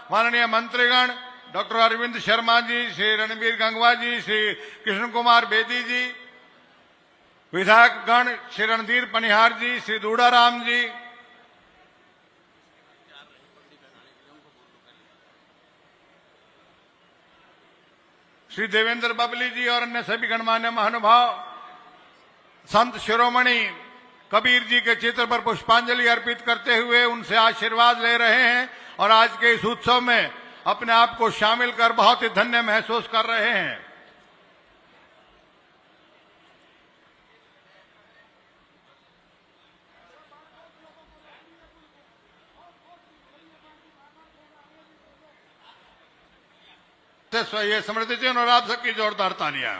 माननीय मंत्रीगण डॉक्टर अरविंद शर्मा जी, श्री रणबीर गंगवा जी, श्री कृष्ण कुमार बेदी जी, विधायकगण श्री रणधीर पनिहार जी, श्री दूड़ाराम जी, श्री देवेंद्र बबली जी और अन्य सभी गणमान्य महानुभाव, संत शिरोमणि कबीर जी के चित्र पर पुष्पांजलि अर्पित करते हुए उनसे आशीर्वाद ले रहे हैं और आज के इस उत्सव में अपने आप को शामिल कर बहुत ही धन्य महसूस कर रहे हैं। ये स्मृति चिन्ह और आप सबकी जोरदार तालियां।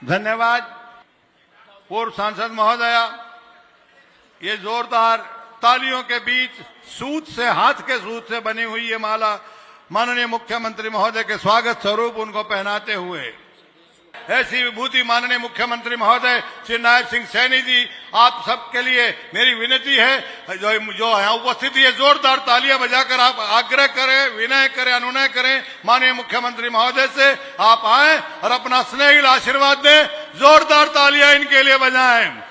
धन्यवाद। पूर्व सांसद महोदया, ये जोरदार तालियों के बीच सूत से, हाथ के सूत से बनी हुई ये माला माननीय मुख्यमंत्री महोदय के स्वागत स्वरूप उनको पहनाते हुए, ऐसी विभूति माननीय मुख्यमंत्री महोदय श्री नायब सिंह सैनी जी, आप सबके लिए मेरी विनती है जो यहाँ उपस्थित है, जोरदार तालियां बजाकर आप आग्रह करें, विनय करें, अनुनय करें माननीय मुख्यमंत्री महोदय से आप आए और अपना स्नेहिल आशीर्वाद दें। जोरदार तालियां इनके लिए बजाएं।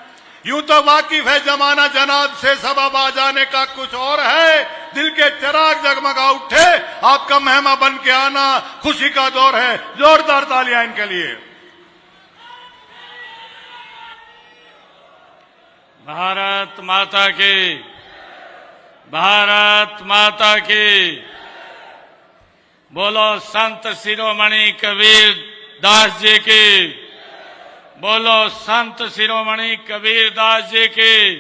यूं तो वाकिफ है जमाना जनाब से, सबब आ जाने का कुछ और है, दिल के चिराग जगमगा उठे, आपका मेहमा बन के आना खुशी का दौर है। जोरदार तालियां इनके लिए। भारत माता की, भारत माता की। बोलो संत शिरोमणि कबीर दास जी की, बोलो संत शिरोमणि कबीर दास जी की।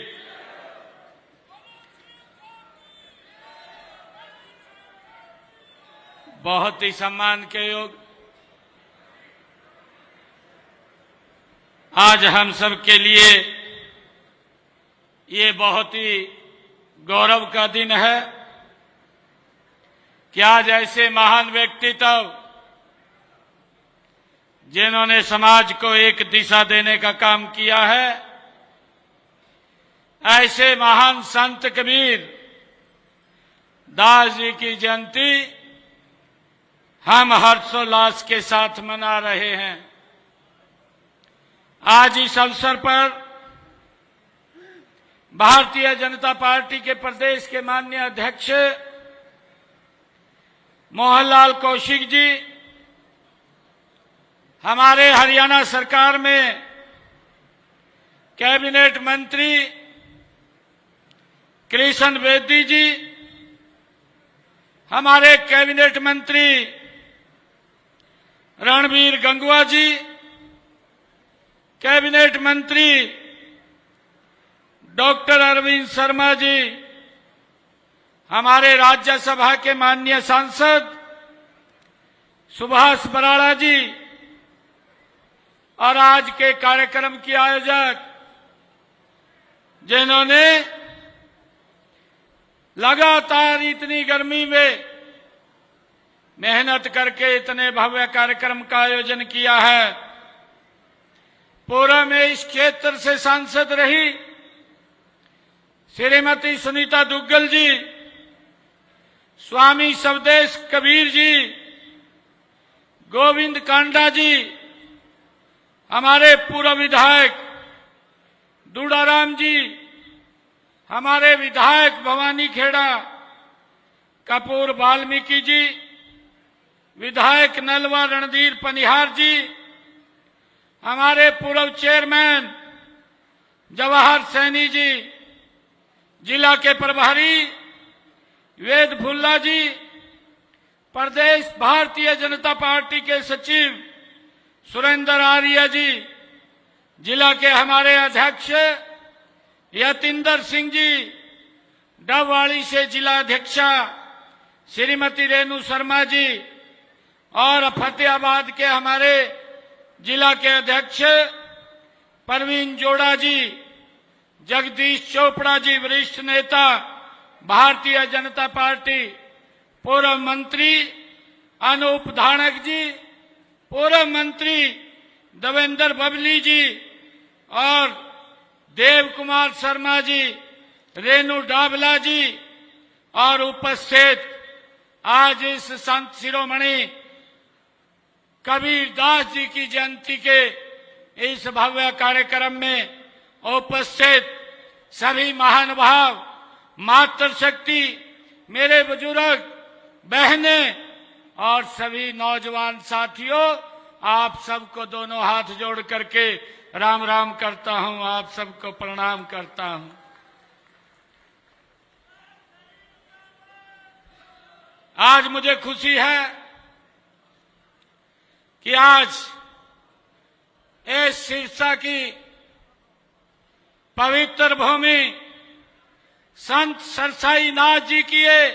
बहुत ही सम्मान के योग आज हम सब के लिए ये बहुत ही गौरव का दिन है कि आज ऐसे महान व्यक्तित्व जिन्होंने समाज को एक दिशा देने का काम किया है, ऐसे महान संत कबीर दास जी की जयंती हम हर्षोल्लास के साथ मना रहे हैं। आज इस अवसर पर भारतीय जनता पार्टी के प्रदेश के माननीय अध्यक्ष मोहनलाल कौशिक जी, हमारे हरियाणा सरकार में कैबिनेट मंत्री कृष्ण बेदी जी, हमारे कैबिनेट मंत्री रणबीर गंगवा जी, कैबिनेट मंत्री डॉक्टर अरविंद शर्मा जी, हमारे राज्यसभा के माननीय सांसद सुभाष बराड़ा जी और आज के कार्यक्रम के आयोजक जिन्होंने लगातार इतनी गर्मी में मेहनत करके इतने भव्य कार्यक्रम का आयोजन किया है। पूर्व में इस क्षेत्र से सांसद रही श्रीमती सुनीता दुग्गल जी, स्वामी स्वदेश कबीर जी, गोविंद कांडा जी, हमारे पूर्व विधायक दूड़ाराम जी, हमारे विधायक भवानी खेड़ा कपूर वाल्मीकि जी, विधायक नलवा रणधीर पनिहार जी, हमारे पूर्व चेयरमैन जवाहर सैनी जी, जिला के प्रभारी वेद फुल्ला जी, प्रदेश भारतीय जनता पार्टी के सचिव सुरेंद्र आर्य जी, जिला के हमारे अध्यक्ष यतिंदर सिंह जी, डबवाड़ी से जिला अध्यक्षा श्रीमती रेणु शर्मा जी और फतेहाबाद के हमारे जिला के अध्यक्ष परवीन जोड़ा जी, जगदीश चोपड़ा जी, वरिष्ठ नेता भारतीय जनता पार्टी, पूर्व मंत्री अनूप धानक जी, पूर्व मंत्री देवेंद्र बबली जी और देव कुमार शर्मा जी, रेणु डाबला जी और उपस्थित आज इस संत शिरोमणि कबीर दास जी की जयंती के इस भव्य कार्यक्रम में उपस्थित सभी महानुभाव, मातृशक्ति, मेरे बुजुर्ग, बहनें और सभी नौजवान साथियों, आप सबको दोनों हाथ जोड़ करके राम राम करता हूं, आप सबको प्रणाम करता हूं। आज मुझे खुशी है कि आज इस सिरसा की पवित्र भूमि संत सरसाई नाथ जी की ये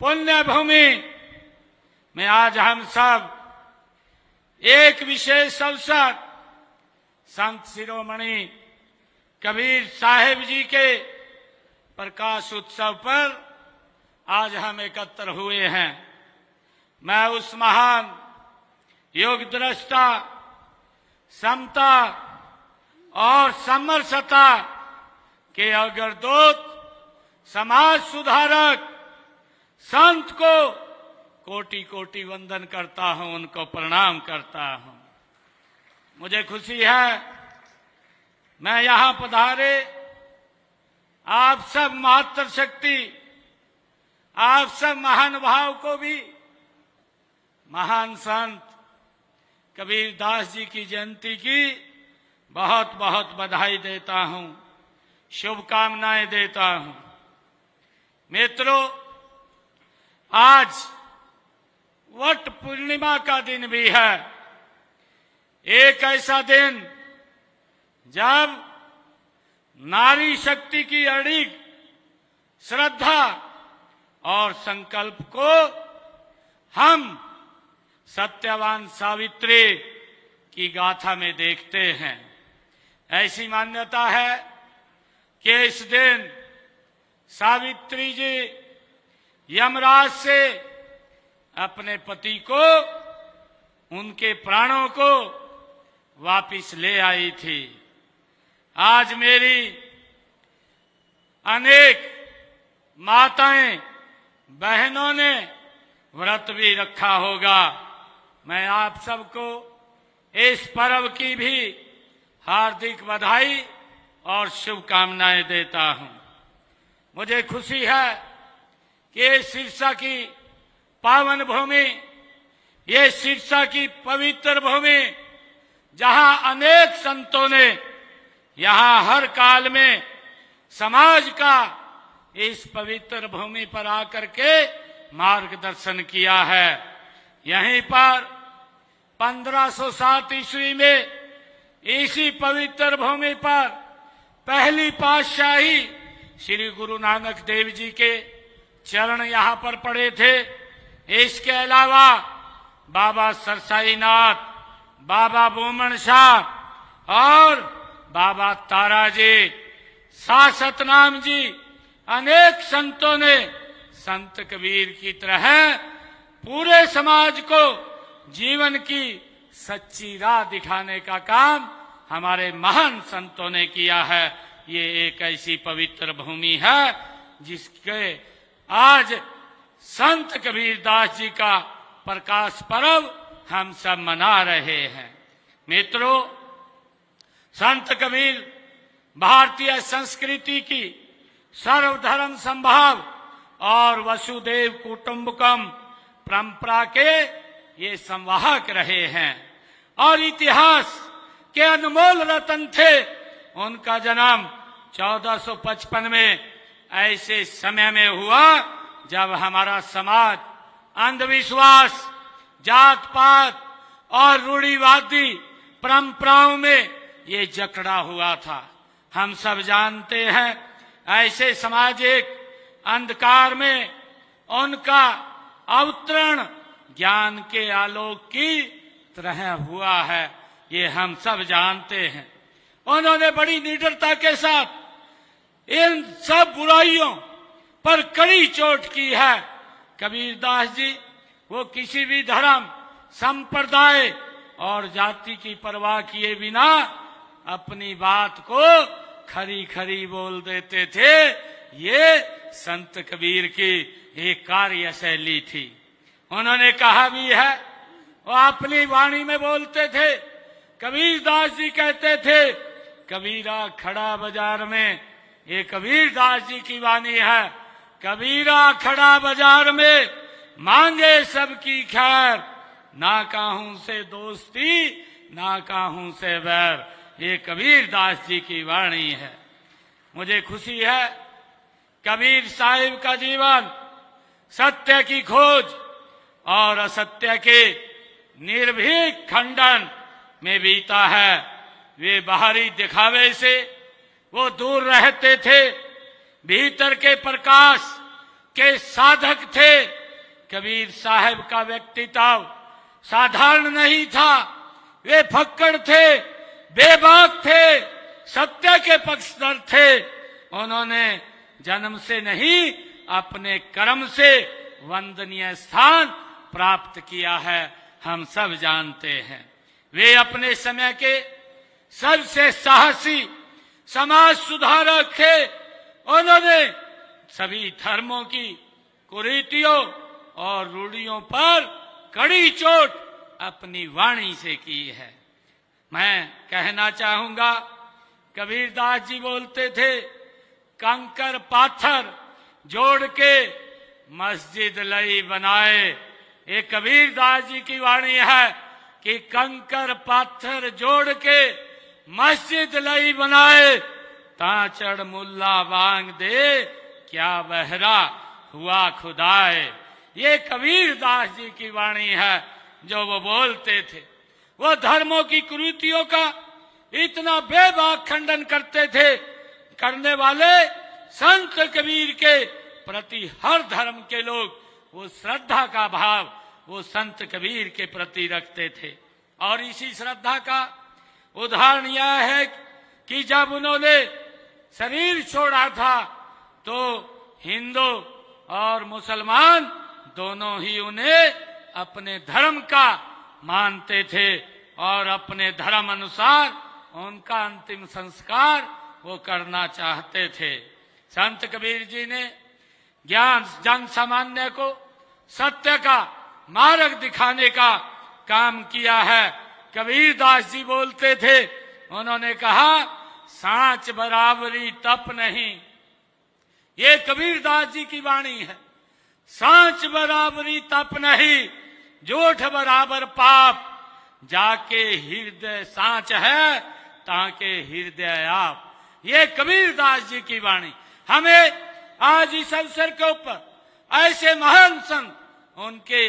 पुण्य भूमि में आज हम सब एक विशेष अवसर संत शिरोमणि कबीर साहिब जी के प्रकाश उत्सव पर आज हम एकत्र हुए हैं। मैं उस महान योग दृष्टा, समता और समरसता के अग्रदूत, समाज सुधारक संत को कोटि कोटि वंदन करता हूं, उनको प्रणाम करता हूं। मुझे खुशी है मैं यहां पधारे आप सब मातृशक्ति, आप सब महानुभाव को भी महान संत कबीर दास जी की जयंती की बहुत बहुत बधाई देता हूं, शुभकामनाएं देता हूं। मित्रों, आज वट पूर्णिमा का दिन भी है, एक ऐसा दिन जब नारी शक्ति की अड़िग श्रद्धा और संकल्प को हम सत्यवान सावित्री की गाथा में देखते हैं। ऐसी मान्यता है कि इस दिन सावित्री जी यमराज से अपने पति को, उनके प्राणों को वापिस ले आई थी। आज मेरी अनेक माताएं, बहनों ने व्रत भी रखा होगा। मैं आप सबको इस पर्व की भी हार्दिक बधाई और शुभकामनाएं देता हूं। मुझे खुशी है कि ये सिरसा की पावन भूमि, ये सिरसा की पवित्र भूमि, जहां अनेक संतों ने यहां हर काल में समाज का इस पवित्र भूमि पर आकर के मार्गदर्शन किया है। यहीं पर 1507 ईस्वी में इसी पवित्र भूमि पर पहली पातशाही श्री गुरु नानक देव जी के चरण यहां पर पड़े थे। इसके अलावा बाबा सरसाई नाथ, बाबा बोमन शाह और बाबा तारा जी, सासतनाम जी, अनेक संतों ने संत कबीर की तरह पूरे समाज को जीवन की सच्ची राह दिखाने का काम हमारे महान संतों ने किया है। ये एक ऐसी पवित्र भूमि है जिसके आज संत कबीर दास जी का प्रकाश पर्व हम सब मना रहे हैं। मित्रों, संत कबीर भारतीय संस्कृति की सर्वधर्म संभाव और वसुदेव कुटुंबकम परंपरा के ये संवाहक रहे हैं और इतिहास के अनमोल रतन थे। उनका जन्म 1455 में ऐसे समय में हुआ जब हमारा समाज अंधविश्वास, जात पात और रूढ़िवादी परंपराओं में ये जकड़ा हुआ था। हम सब जानते हैं ऐसे सामाजिक अंधकार में उनका अवतरण ज्ञान के आलोक की तरह हुआ है, ये हम सब जानते हैं। उन्होंने बड़ी निडरता के साथ इन सब बुराइयों पर कड़ी चोट की है। कबीर दास जी वो किसी भी धर्म, संप्रदाय और जाति की परवाह किए बिना अपनी बात को खरी खरी बोल देते थे। ये संत कबीर की एक कार्यशैली थी। उन्होंने कहा भी है, वो अपनी वाणी में बोलते थे। कबीरदास जी कहते थे, कबीरा खड़ा बाजार में, ये कबीरदास जी की वाणी है। कबीरा खड़ा बाजार में, मांगे सबकी खैर, ना काहू से दोस्ती ना काहू से बैर। ये कबीरदास जी की वाणी है। मुझे खुशी है, कबीर साहिब का जीवन सत्य की खोज और असत्य के निर्भीक खंडन में बीता है। वे बाहरी दिखावे से वो दूर रहते थे, भीतर के प्रकाश के साधक थे। कबीर साहब का व्यक्तित्व साधारण नहीं था। वे फक्कड़ थे, बेबाक थे, सत्य के पक्षधर थे। उन्होंने जन्म से नहीं, अपने कर्म से वंदनीय स्थान प्राप्त किया है, हम सब जानते हैं। वे अपने समय के सबसे साहसी समाज सुधारक थे। उन्होंने सभी धर्मों की कुरीतियों और रूढ़ियों पर कड़ी चोट अपनी वाणी से की है। मैं कहना चाहूंगा, कबीरदास जी बोलते थे, कंकर पाथर जोड़ के मस्जिद लई बनाए। ये कबीरदास जी की वाणी है कि कंकर पाथर जोड़ के मस्जिद लई बनाए, ताचड़ मुल्ला बांग दे, क्या बहरा हुआ खुदाए। ये कबीरदास जी की वाणी है जो वो बोलते थे। वो धर्मों की कुरीतियों का इतना बेबाक खंडन करते थे। करने वाले संत कबीर के प्रति हर धर्म के लोग वो श्रद्धा का भाव वो संत कबीर के प्रति रखते थे। और इसी श्रद्धा का उदाहरण यह है कि जब उन्होंने शरीर छोड़ा था तो हिंदू और मुसलमान दोनों ही उन्हें अपने धर्म का मानते थे और अपने धर्म अनुसार उनका अंतिम संस्कार वो करना चाहते थे। संत कबीर जी ने ज्ञान जन सामान्य को सत्य का मार्ग दिखाने का काम किया है। कबीरदास जी बोलते थे, उन्होंने कहा, सांच बराबरी तप नहीं। ये कबीरदास जी की वाणी है। सांच बराबरी तप नहीं, झूठ बराबर पाप, जाके हृदय सांच है ताके हृदय आप। ये कबीरदास जी की वाणी। हमें आज इस अवसर के ऊपर ऐसे महान संत उनके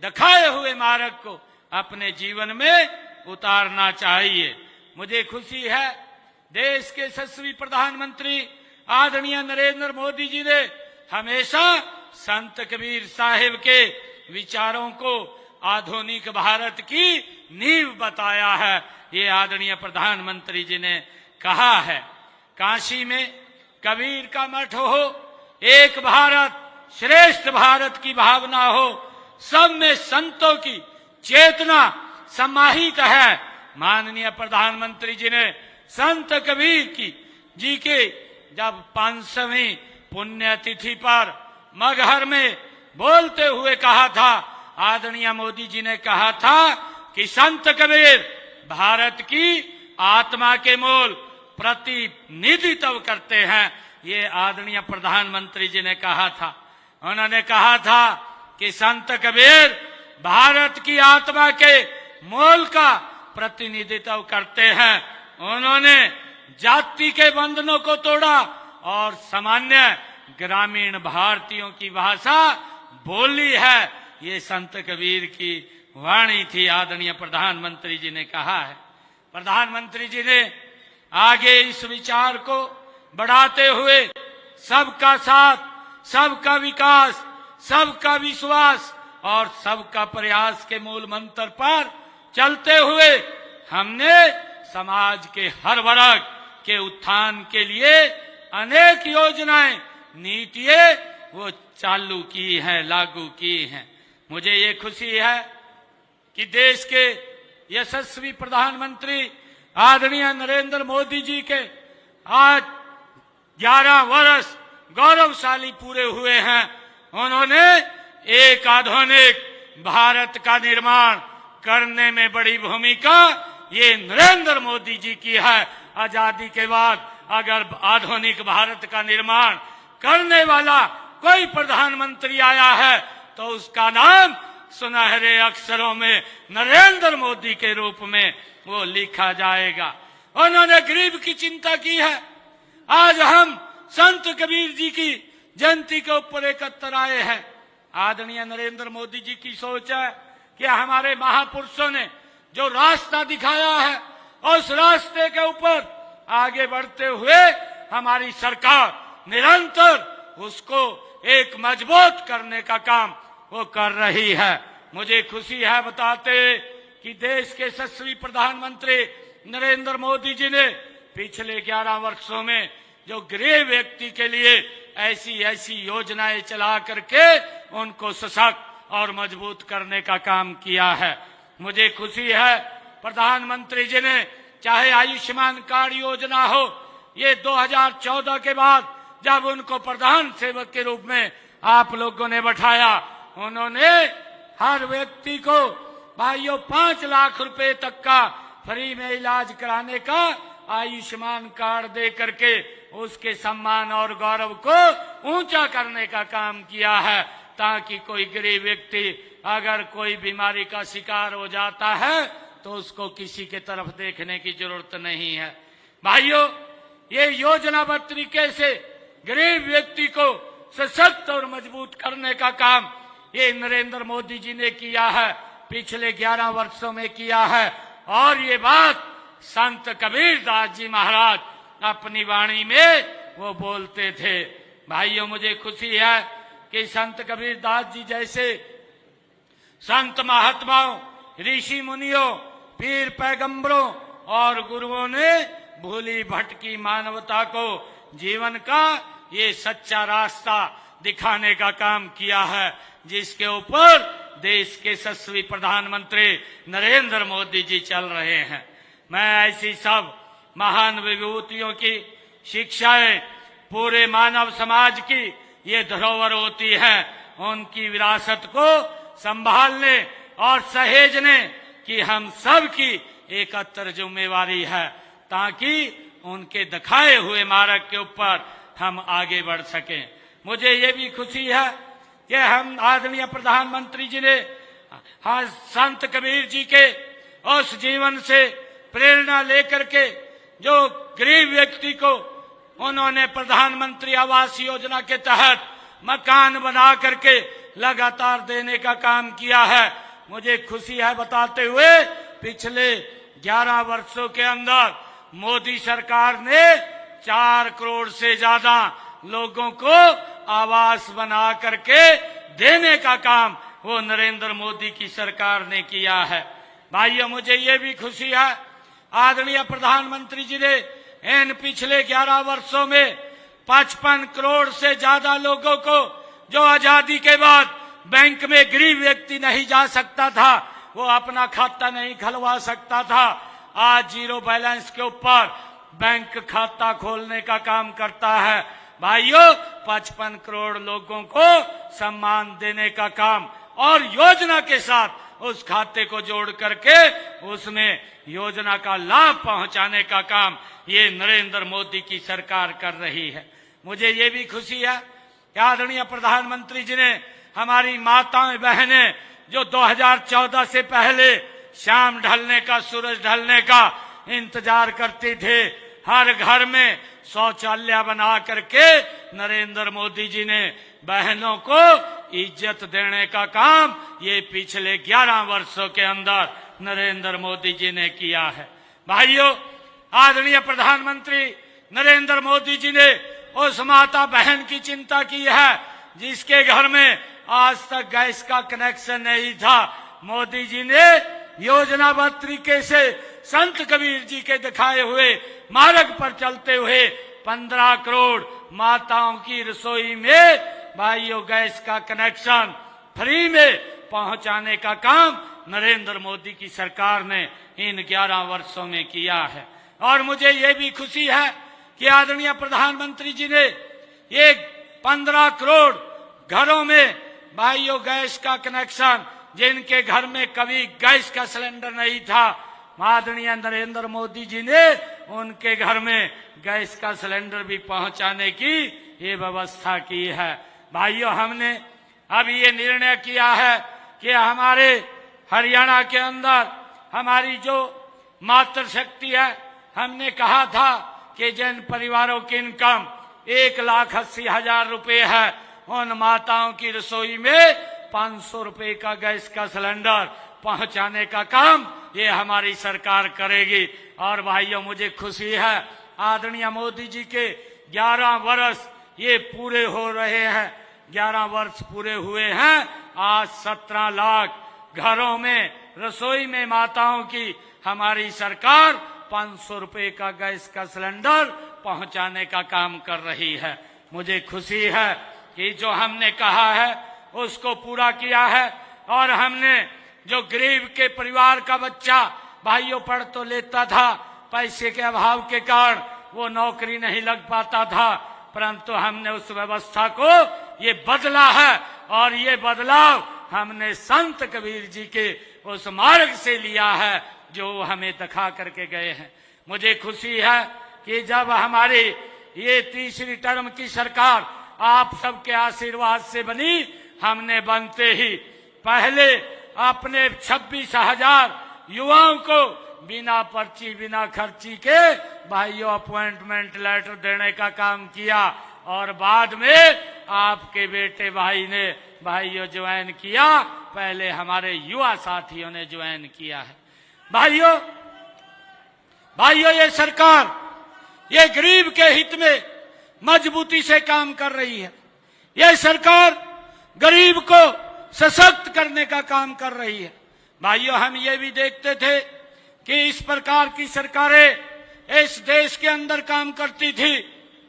दिखाए हुए मार्ग को अपने जीवन में उतारना चाहिए। मुझे खुशी है, देश के यशस्वी प्रधानमंत्री आदरणीय नरेंद्र मोदी जी ने हमेशा संत कबीर साहिब के विचारों को आधुनिक भारत की नींव बताया है। ये आदरणीय प्रधानमंत्री जी ने कहा है, काशी में कबीर का मठ हो, एक भारत श्रेष्ठ भारत की भावना हो, सब में संतों की चेतना समाहित है। माननीय प्रधानमंत्री जी ने संत कबीर जी के जब 500वीं पुण्यतिथि पर मगहर में बोलते हुए कहा था, आदरणीय मोदी जी ने कहा था कि संत कबीर भारत की आत्मा के मूल प्रतिनिधित्व करते हैं। ये आदरणीय प्रधानमंत्री जी ने कहा था। उन्होंने कहा था कि संत कबीर भारत की आत्मा के मूल का प्रतिनिधित्व करते हैं। उन्होंने जाति के बंधनों को तोड़ा और सामान्य ग्रामीण भारतीयों की भाषा बोली है। ये संत कबीर की वाणी थी, आदरणीय प्रधानमंत्री जी ने कहा है। प्रधानमंत्री जी ने आगे इस विचार को बढ़ाते हुए सबका साथ, सबका विकास, सबका विश्वास और सबका प्रयास के मूल मंत्र पर चलते हुए हमने समाज के हर वर्ग के उत्थान के लिए अनेक योजनाएं, नीतियां वो चालू की हैं, लागू की हैं। मुझे ये खुशी है कि देश के यशस्वी प्रधानमंत्री आदरणीय नरेंद्र मोदी जी के आज 11 वर्ष गौरवशाली पूरे हुए हैं। उन्होंने एक आधुनिक भारत का निर्माण करने में बड़ी भूमिका ये नरेंद्र मोदी जी की है। आजादी के बाद अगर आधुनिक भारत का निर्माण करने वाला कोई प्रधानमंत्री आया है तो उसका नाम सुनहरे अक्षरों में नरेंद्र मोदी के रूप में वो लिखा जाएगा। उन्होंने गरीब की चिंता की है। आज हम संत कबीर जी की जयंती के ऊपर एकत्र आए हैं। आदरणीय नरेंद्र मोदी जी की सोच है कि हमारे महापुरुषों ने जो रास्ता दिखाया है उस रास्ते के ऊपर आगे बढ़ते हुए हमारी सरकार निरंतर उसको एक मजबूत करने का काम वो कर रही है। मुझे खुशी है बताते कि देश के यशस्वी प्रधानमंत्री नरेंद्र मोदी जी ने पिछले 11 वर्षों में जो गरीब व्यक्ति के लिए ऐसी योजनाएं चला करके उनको सशक्त और मजबूत करने का काम किया है। मुझे खुशी है प्रधानमंत्री जी ने चाहे आयुष्मान कार्ड योजना हो, ये 2014 के बाद जब उनको प्रधान सेवक के रूप में आप लोगों ने बैठाया, उन्होंने हर व्यक्ति को भाइयों 5 लाख रुपए तक का फ्री में इलाज कराने का आयुष्मान कार्ड दे करके उसके सम्मान और गौरव को ऊंचा करने का काम किया है, ताकि कोई गरीब व्यक्ति अगर कोई बीमारी का शिकार हो जाता है तो उसको किसी के तरफ देखने की जरूरत नहीं है। भाइयों, ये योजनाबद्ध तरीके से गरीब व्यक्ति को सशक्त और मजबूत करने का काम ये नरेंद्र मोदी जी ने किया है, पिछले 11 वर्षों में किया है। और ये बात संत कबीर दास जी महाराज अपनी वाणी में वो बोलते थे। भाइयों, मुझे खुशी है कि संत कबीर दास जी जैसे संत महात्माओं, ऋषि मुनियों, पीर पैगंबरों और गुरुओं ने भूली भटकी मानवता को जीवन का ये सच्चा रास्ता दिखाने का काम किया है, जिसके ऊपर देश के यशस्वी प्रधानमंत्री नरेंद्र मोदी जी चल रहे हैं। मैं ऐसी सब महान विभूतियों की शिक्षाएं पूरे मानव समाज की ये धरोहर होती है। उनकी विरासत को संभालने और सहेजने की हम सब की एकत्र जिम्मेवारी है, ताकि उनके दिखाए हुए मार्ग के ऊपर हम आगे बढ़ सकें। मुझे ये भी खुशी है कि हम आदरणीय प्रधानमंत्री जी ने संत कबीर जी के उस जीवन से प्रेरणा लेकर के जो गरीब व्यक्ति को उन्होंने प्रधानमंत्री आवास योजना के तहत मकान बना करके लगातार देने का काम किया है। मुझे खुशी है बताते हुए पिछले 11 वर्षों के अंदर मोदी सरकार ने 4 करोड़ से ज्यादा लोगों को आवास बना करके देने का काम वो नरेंद्र मोदी की सरकार ने किया है। भाइयों, मुझे ये भी खुशी है आदरणीय प्रधानमंत्री जी ने इन पिछले 11 वर्षों में 55 करोड़ से ज्यादा लोगों को जो आजादी के बाद बैंक में गरीब व्यक्ति नहीं जा सकता था, वो अपना खाता नहीं खुलवा सकता था, आज जीरो बैलेंस के ऊपर बैंक खाता खोलने का काम करता है। भाइयों, 55 करोड़ लोगों को सम्मान देने का काम और योजना के साथ उस खाते को जोड़ करके उसमें योजना का लाभ पहुंचाने का काम ये नरेंद्र मोदी की सरकार कर रही है। मुझे ये भी खुशी है कि आदरणीय प्रधानमंत्री जी ने हमारी माताएं बहनें जो 2014 से पहले शाम ढलने का, सूरज ढलने का इंतजार करती थे, हर घर में शौचालय बना करके नरेंद्र मोदी जी ने बहनों को इज्जत देने का काम ये पिछले 11 वर्षों के अंदर नरेंद्र मोदी जी ने किया है। भाइयों, आदरणीय प्रधानमंत्री नरेंद्र मोदी जी ने उस माता बहन की चिंता की है जिसके घर में आज तक गैस का कनेक्शन नहीं था। मोदी जी ने योजनाबद्ध तरीके से संत कबीर जी के दिखाए हुए मार्ग पर चलते हुए 15 करोड़ माताओं की रसोई में भाइयों गैस का कनेक्शन फ्री में पहुंचाने का काम नरेंद्र मोदी की सरकार ने इन 11 वर्षों में किया है। और मुझे ये भी खुशी है कि आदरणीय प्रधानमंत्री जी ने ये 15 करोड़ घरों में भाइयों गैस का कनेक्शन, जिनके घर में कभी गैस का सिलेंडर नहीं था, आदरणीय नरेंद्र मोदी जी ने उनके घर में गैस का सिलेंडर भी पहुंचाने की ये व्यवस्था की है। भाइयों, हमने अभी ये निर्णय किया है कि हमारे हरियाणा के अंदर हमारी जो मातृशक्ति है, हमने कहा था कि जिन परिवारों की इनकम 1,80,000 रुपए है, उन माताओं की रसोई में 500 रुपए का गैस का सिलेंडर पहुंचाने का काम ये हमारी सरकार करेगी। और भाइयों, मुझे खुशी है आदरणीय मोदी जी के 11 वर्ष ये पूरे हो रहे हैं, 11 वर्ष पूरे हुए हैं। आज 17 लाख घरों में रसोई में माताओं की हमारी सरकार 500 रुपए का गैस का सिलेंडर पहुंचाने का काम कर रही है। मुझे खुशी है कि जो हमने कहा है उसको पूरा किया है। और हमने जो गरीब के परिवार का बच्चा भाइयों पढ़ तो लेता था, पैसे के अभाव के कारण वो नौकरी नहीं लग पाता था, परंतु हमने उस व्यवस्था को ये बदला है। और ये बदलाव हमने संत कबीर जी के उस मार्ग से लिया है जो हमें दिखा करके गए हैं। मुझे खुशी है कि जब हमारी ये तीसरी टर्म की सरकार आप सबके आशीर्वाद से बनी, हमने बनते ही पहले अपने 26,000 युवाओं को बिना पर्ची बिना खर्ची के भाइयों अपॉइंटमेंट लेटर देने का काम किया। और बाद में आपके बेटे भाई ने भाइयों ज्वाइन किया, पहले हमारे युवा साथियों ने ज्वाइन किया है। भाइयों ये सरकार ये गरीब के हित में मजबूती से काम कर रही है। ये सरकार गरीब को सशक्त करने का काम कर रही है। भाइयों, हम ये भी देखते थे कि इस प्रकार की सरकारें इस देश के अंदर काम करती थी,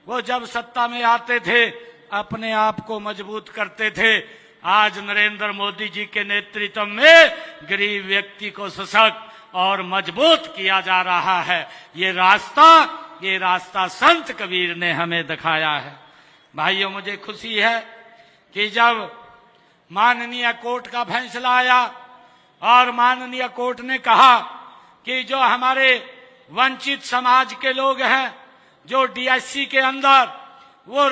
वो जब सत्ता में आते थे अपने आप को मजबूत करते थे। आज नरेंद्र मोदी जी के नेतृत्व में गरीब व्यक्ति को सशक्त और मजबूत किया जा रहा है। ये रास्ता संत कबीर ने हमें दिखाया है। भाइयों, मुझे खुशी है कि जब माननीय कोर्ट का फैसला आया और माननीय कोर्ट ने कहा कि जो हमारे वंचित समाज के लोग हैं, जो डीएससी के अंदर वो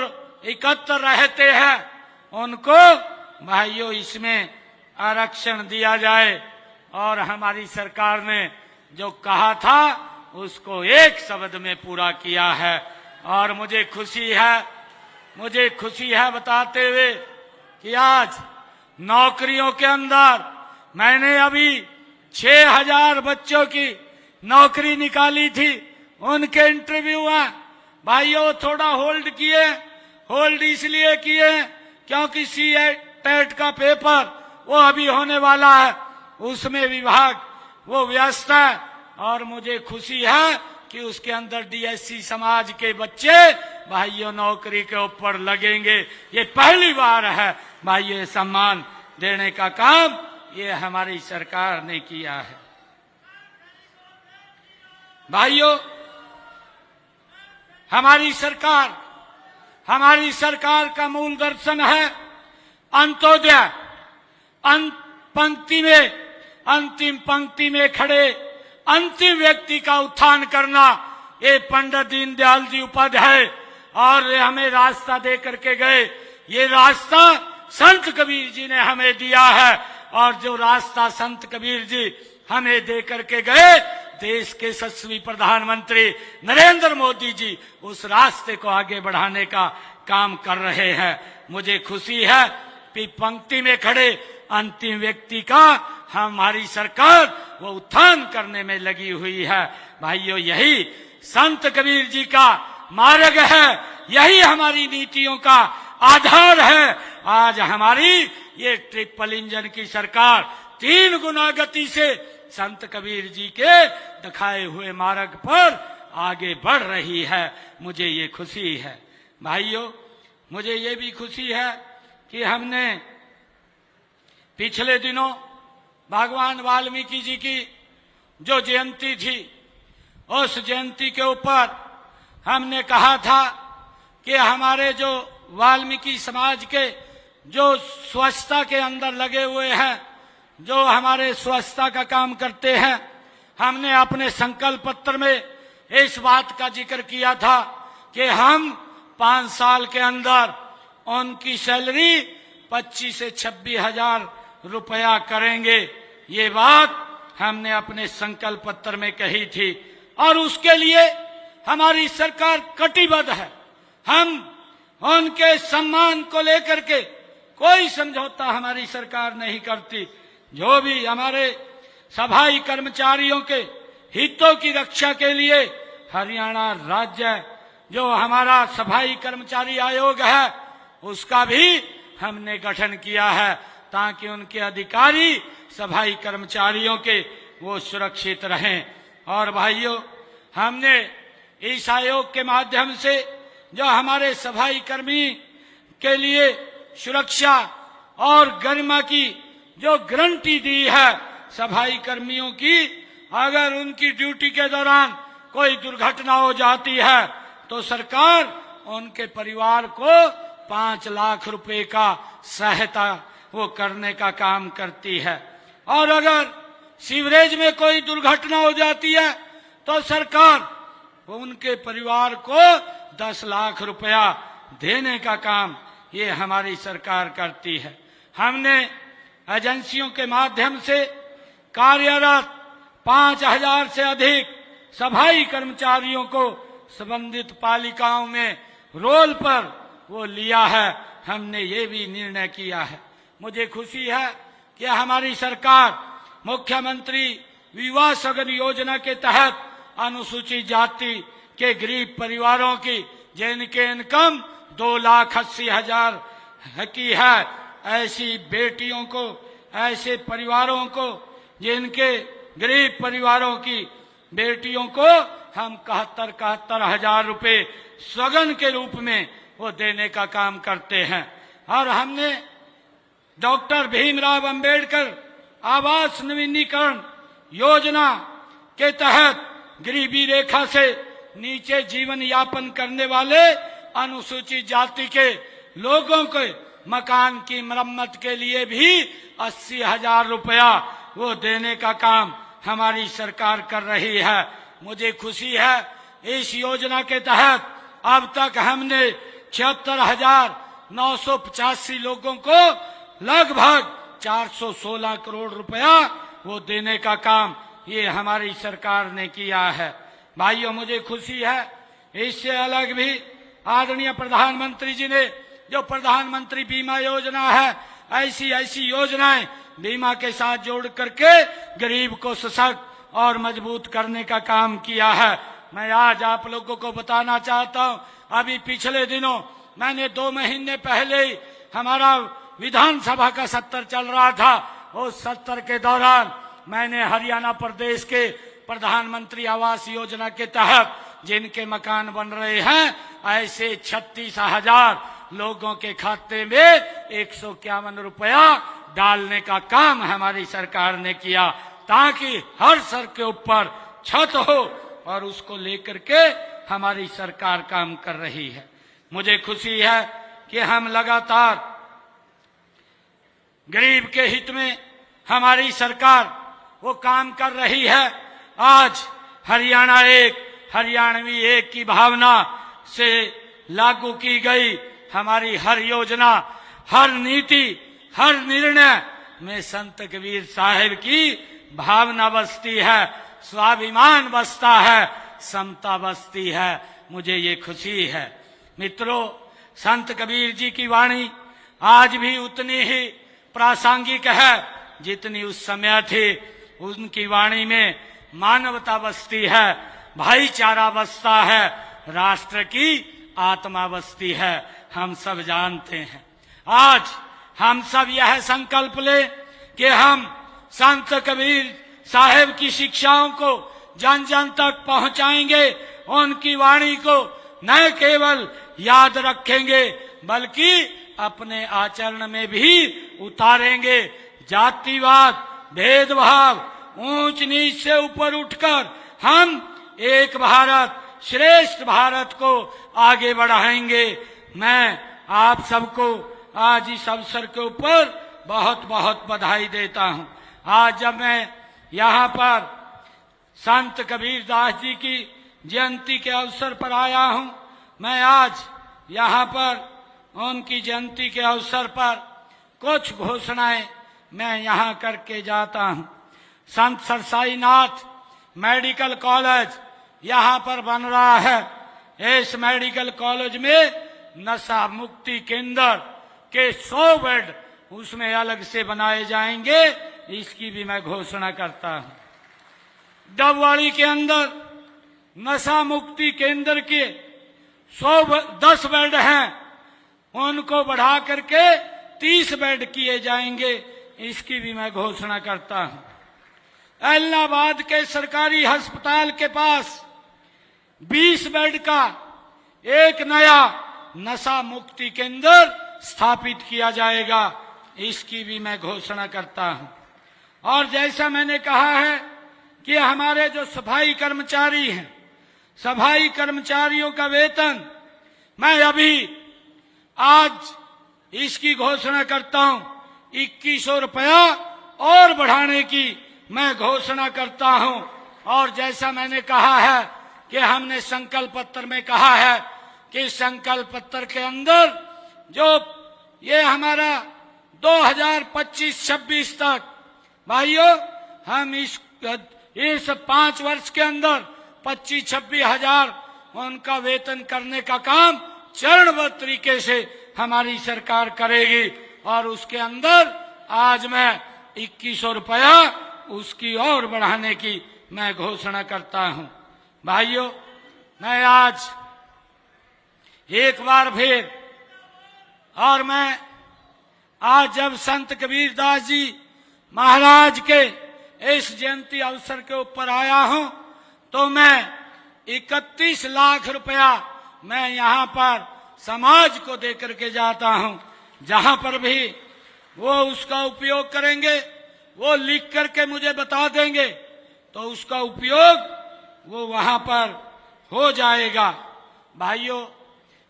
एकत्र रहते हैं, उनको भाइयों इसमें आरक्षण दिया जाए। और हमारी सरकार ने जो कहा था उसको एक शब्द में पूरा किया है। और मुझे खुशी है बताते हुए कि आज नौकरियों के अंदर मैंने अभी 6,000 बच्चों की नौकरी निकाली थी, उनके इंटरव्यू हैं। भाइयों थोड़ा होल्ड इसलिए किए क्योंकि टेट का पेपर वो अभी होने वाला है, उसमें विभाग वो व्यस्त है। और मुझे खुशी है कि उसके अंदर डीएससी समाज के बच्चे भाइयों नौकरी के ऊपर लगेंगे। ये पहली बार है भाइयों, ये सम्मान देने का काम ये हमारी सरकार ने किया है। भाइयों, हमारी सरकार का मूल दर्शन है अंत्योदय। अंतिम पंक्ति में खड़े अंतिम व्यक्ति का उत्थान करना, ये पंडित दीनदयाल जी उपाध्याय और हमें रास्ता दे करके गए। ये रास्ता संत कबीर जी ने हमें दिया है। और जो रास्ता संत कबीर जी हमें दे करके गए, देश के यशस्वी प्रधानमंत्री नरेंद्र मोदी जी उस रास्ते को आगे बढ़ाने का काम कर रहे हैं। मुझे खुशी है कि पंक्ति में खड़े अंतिम व्यक्ति का हमारी सरकार वो उत्थान करने में लगी हुई है। भाइयों, यही संत कबीर जी का मार्ग है, यही हमारी नीतियों का आधार है। आज हमारी ये ट्रिपल इंजन की सरकार 3 गुना गति से संत कबीर जी के दिखाए हुए मार्ग पर आगे बढ़ रही है। मुझे ये खुशी है। भाइयों, मुझे ये भी खुशी है कि हमने पिछले दिनों भगवान वाल्मीकि जी की जो जयंती थी, उस जयंती के ऊपर हमने कहा था कि हमारे जो वाल्मीकि समाज के जो स्वच्छता के अंदर लगे हुए हैं, जो हमारे स्वच्छता का काम करते हैं, हमने अपने संकल्प पत्र में इस बात का जिक्र किया था कि हम 5 साल के अंदर उनकी सैलरी 25 से 26 हजार रुपया करेंगे। ये बात हमने अपने संकल्प पत्र में कही थी और उसके लिए हमारी सरकार कटिबद्ध है। हम उनके सम्मान को लेकर के कोई समझौता हमारी सरकार नहीं करती। जो भी हमारे सफाई कर्मचारियों के हितों की रक्षा के लिए हरियाणा राज्य जो हमारा सफाई कर्मचारी आयोग है, उसका भी हमने गठन किया है ताकि उनके अधिकारी सफाई कर्मचारियों के वो सुरक्षित रहें। और भाइयों, हमने इस आयोग के माध्यम से जो हमारे सफाई कर्मी के लिए सुरक्षा और गरिमा की जो गारंटी दी है, सफाई कर्मियों की अगर उनकी ड्यूटी के दौरान कोई दुर्घटना हो जाती है तो सरकार उनके परिवार को 5 लाख रुपए का सहायता वो करने का काम करती है। और अगर सीवरेज में कोई दुर्घटना हो जाती है तो सरकार उनके परिवार को 10 लाख रुपया देने का काम ये हमारी सरकार करती है। हमने एजेंसियों के माध्यम से कार्यरत 5000 से अधिक सफाई कर्मचारियों को संबंधित पालिकाओं में रोल पर वो लिया है। हमने ये भी निर्णय किया है। मुझे खुशी है कि हमारी सरकार मुख्यमंत्री विवाह सगन योजना के तहत अनुसूचित जाति के गरीब परिवारों की जिनके इनकम 2,80,000 की है, ऐसी बेटियों को, ऐसे परिवारों को, जिनके गरीब परिवारों की बेटियों को हम 71 हजार रुपए सगन के रूप में वो देने का काम करते हैं। और हमने डॉक्टर भीमराव अंबेडकर आवास नवीनीकरण योजना के तहत गरीबी रेखा से नीचे जीवन यापन करने वाले अनुसूचित जाति के लोगों के मकान की मरम्मत के लिए भी 80,000 रुपया वो देने का काम हमारी सरकार कर रही है। मुझे खुशी है इस योजना के तहत अब तक हमने 76,985 लोगों को लगभग 416 करोड़ रुपया वो देने का काम ये हमारी सरकार ने किया है। भाइयों, मुझे खुशी है इससे अलग भी आदरणीय प्रधानमंत्री जी ने जो प्रधानमंत्री बीमा योजना है, ऐसी योजनाएं बीमा के साथ जोड़ करके गरीब को सशक्त और मजबूत करने का काम किया है। मैं आज आप लोगों को बताना चाहता हूं, अभी पिछले दिनों मैंने 2 महीने पहले ही हमारा विधानसभा का सत्र चल रहा था, उस सत्र के दौरान मैंने हरियाणा प्रदेश के प्रधानमंत्री आवास योजना के तहत जिनके मकान बन रहे हैं, ऐसे 36,000 लोगों के खाते में 151 रुपया डालने का काम हमारी सरकार ने किया ताकि हर सर के ऊपर छत हो, और उसको लेकर के हमारी सरकार काम कर रही है। मुझे खुशी है कि हम लगातार गरीब के हित में हमारी सरकार वो काम कर रही है। आज हरियाणा एक, हरियाणवी एक की भावना से लागू की गई हमारी हर योजना, हर नीति, हर निर्णय में संत कबीर साहिब की भावना बसती है, स्वाभिमान बसता है, समता बसती है। मुझे ये खुशी है। मित्रों, संत कबीर जी की वाणी आज भी उतनी ही प्रासंगिक है जितनी उस समय थी। उनकी वाणी में मानवता बसती है, भाईचारा बसता है, राष्ट्र की आत्मा बसती है। हम सब जानते हैं। आज हम सब यह संकल्प ले कि हम संत कबीर साहिब की शिक्षाओं को जन जन तक पहुंचाएंगे। उनकी वाणी को न केवल याद रखेंगे बल्कि अपने आचरण में भी उतारेंगे। जातिवाद, भेदभाव, ऊंच नीच से ऊपर उठकर हम एक भारत श्रेष्ठ भारत को आगे बढ़ाएंगे। मैं आप सबको आज इस अवसर के ऊपर बहुत बहुत बधाई देता हूं। आज जब मैं यहाँ पर संत कबीरदास जी की जयंती के अवसर पर आया हूं, मैं आज यहाँ पर उनकी जयंती के अवसर पर कुछ घोषणाएं मैं यहाँ करके जाता हूं। संत सरसाईनाथ मेडिकल कॉलेज यहाँ पर बन रहा है। इस मेडिकल कॉलेज में नशा मुक्ति केंद्र के 100 बेड उसमें अलग से बनाए जाएंगे, इसकी भी मैं घोषणा करता हूं। डबवाड़ी के अंदर नशा मुक्ति केंद्र के 10 बेड हैं, उनको बढ़ा करके 30 बेड किए जाएंगे, इसकी भी मैं घोषणा करता हूं। इलाहाबाद के सरकारी अस्पताल के पास 20 बेड का एक नया नशा मुक्ति केंद्र स्थापित किया जाएगा, इसकी भी मैं घोषणा करता हूं। और जैसा मैंने कहा है कि हमारे जो सफाई कर्मचारी हैं, सफाई कर्मचारियों का वेतन मैं अभी आज इसकी घोषणा करता हूं, 2100 रुपया और बढ़ाने की मैं घोषणा करता हूं। और जैसा मैंने कहा है कि हमने संकल्प पत्र में कहा है कि संकल्प पत्र के अंदर जो ये हमारा 2025-26 तक भाइयों हम इस 5 वर्ष के अंदर 25-26 हजार उनका वेतन करने का काम चरणबद्ध तरीके से हमारी सरकार करेगी। और उसके अंदर आज मैं 2100 रुपया उसकी और बढ़ाने की मैं घोषणा करता हूं। भाइयों, मैं आज एक बार फिर और मैं आज जब संत कबीरदास जी महाराज के इस जयंती अवसर के ऊपर आया हूं, तो मैं 31 लाख रुपया मैं यहाँ पर समाज को दे करके जाता हूं। जहां पर भी वो उसका उपयोग करेंगे, वो लिख करके मुझे बता देंगे, तो उसका उपयोग वो वहां पर हो जाएगा। भाइयों,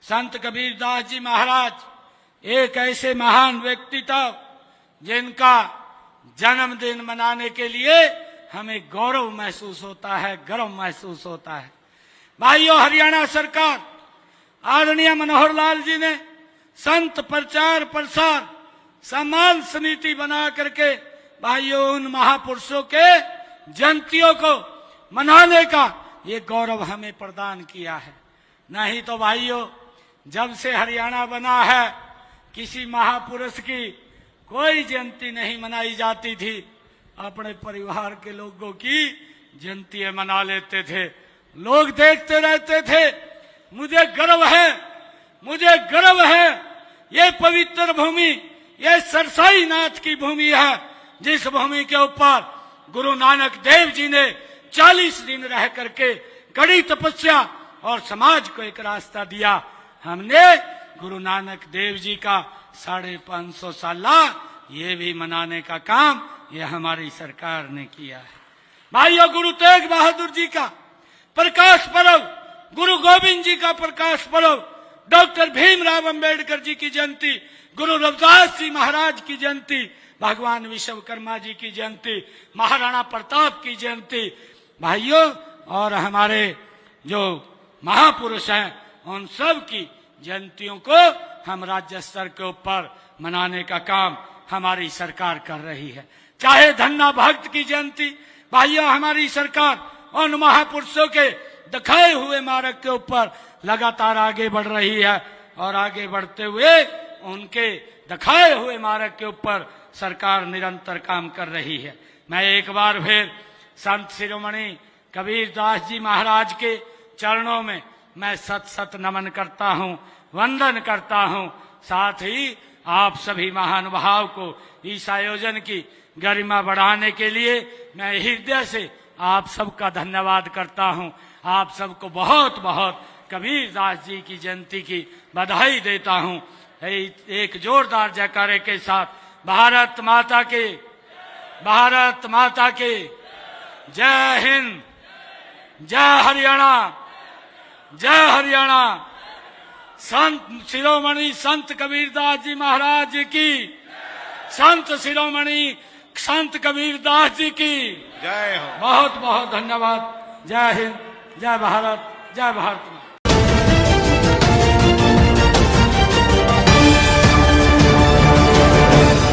संत कबीरदास जी महाराज एक ऐसे महान व्यक्तित्व जिनका जन्मदिन मनाने के लिए हमें गौरव महसूस होता है, गर्व महसूस होता है। भाइयों, हरियाणा सरकार आदरणीय मनोहर लाल जी ने संत प्रचार प्रसार सम्मान समिति बना करके भाइयों उन महापुरुषों के जयंतियों को मनाने का ये गौरव हमें प्रदान किया है। नहीं तो भाइयों, जब से हरियाणा बना है किसी महापुरुष की कोई जयंती नहीं मनाई जाती थी। अपने परिवार के लोगों की जयंती मना लेते थे, लोग देखते रहते थे। मुझे गर्व है, मुझे गर्व है, ये पवित्र भूमि, ये सरसाईनाथ की भूमि है, जिस भूमि के ऊपर गुरु नानक देव जी ने 40 दिन रह करके कड़ी तपस्या और समाज को एक रास्ता दिया। हमने गुरु नानक देव जी का 550 साल ये भी मनाने का काम ये हमारी सरकार ने किया है। भाइयों, गुरु तेग बहादुर जी का प्रकाश पर्व, गुरु गोविंद जी का प्रकाश पर्व, डॉक्टर भीमराव अंबेडकर जी की जयंती, गुरु रविदास जी महाराज की जयंती, भगवान विश्वकर्मा जी की जयंती, महाराणा प्रताप की जयंती। भाइयों, और हमारे जो महापुरुष हैं उन सब की जयंतियों को हम राज्य स्तर के ऊपर मनाने का काम हमारी सरकार कर रही है। चाहे धन्ना भक्त की जयंती, भाइयों हमारी सरकार उन महापुरुषों के दिखाए हुए मार्ग के ऊपर लगातार आगे बढ़ रही है और आगे बढ़ते हुए उनके दिखाए हुए मार्ग के ऊपर सरकार निरंतर काम कर रही है। मैं एक बार फिर संत शिरोमणि कबीरदास जी महाराज के चरणों में मैं सत सत नमन करता हूँ, वंदन करता हूँ। साथ ही आप सभी महानुभाव को इस आयोजन की गरिमा बढ़ाने के लिए मैं हृदय से आप सबका धन्यवाद करता हूँ। आप सबको बहुत बहुत कबीरदास जी की जयंती की बधाई देता हूँ। एक जोरदार जयकारे के साथ भारत माता के, भारत माता की जय हिंद, जय हरियाणा, जय हरियाणा। संत शिरोमणि संत कबीरदास जी महाराज की, संत शिरोमणि संत कबीरदास जी की जय हो। बहुत बहुत धन्यवाद। जय हिंद, जय भारत, जय भारत।